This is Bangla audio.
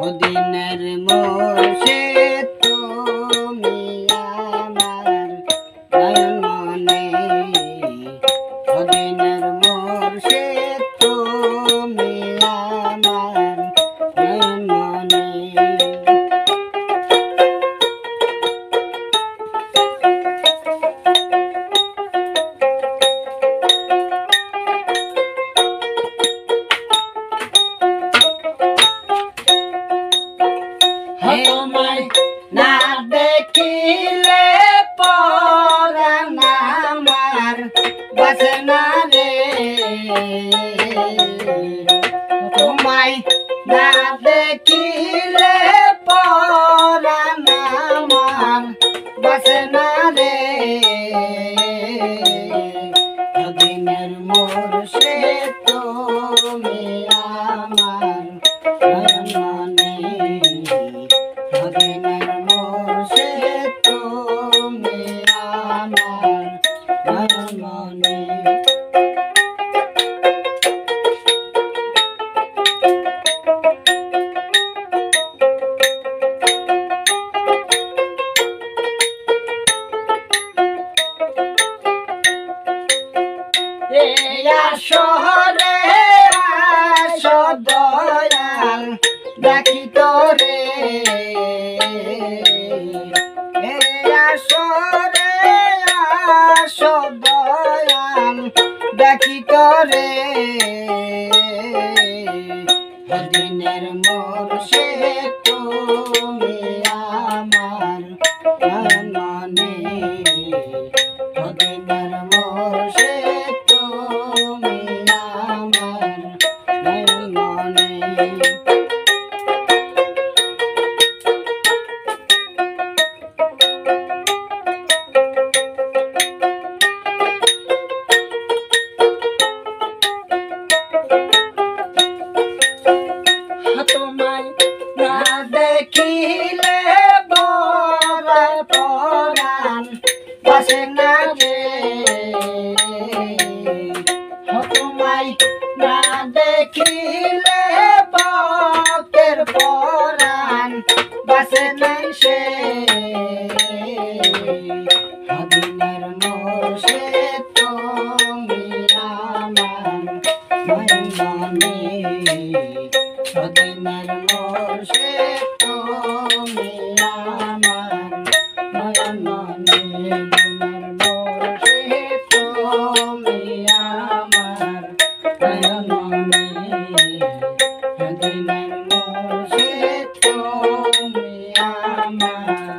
ওদিনের মোর্শে তুমি আমার নয়ন মনে, ওদিনের মোর্শে তুমি আমার নয়ন মনে। তোমায় না দেখিলে পরাণ আমার বাসে না রে, তোমায় না দেখিলে পরাণ আমার বাসে না রে। দিনের মোর্শে তুমি আমার নয়ন মনে, ওদিনের মোর্শে তুমি আমার নয়ন মনে। শহরে আসো দয়াল দেখি তোরে, আসরে আসো দয়াল দেখি তোরে। দিনের মোর্শে তুমি আমার নয়ন মনে, দিনের মোর্শে তুমি আমার নয়ন মনে। তোমায় না দেখিলে বড় পরাণ বাসে না রে, তোমায় না দেখিলে বকের পরাণ বাসে না সে। দিনের মোর্শে তুমি আমার নয়ন মনে, ওদিনের মোর্শে তুমি আমার নয়ন মনে। দিনের মোর্শে তুমি আমার নয়ন মনে, দিনের মোর্শে তুমি আমার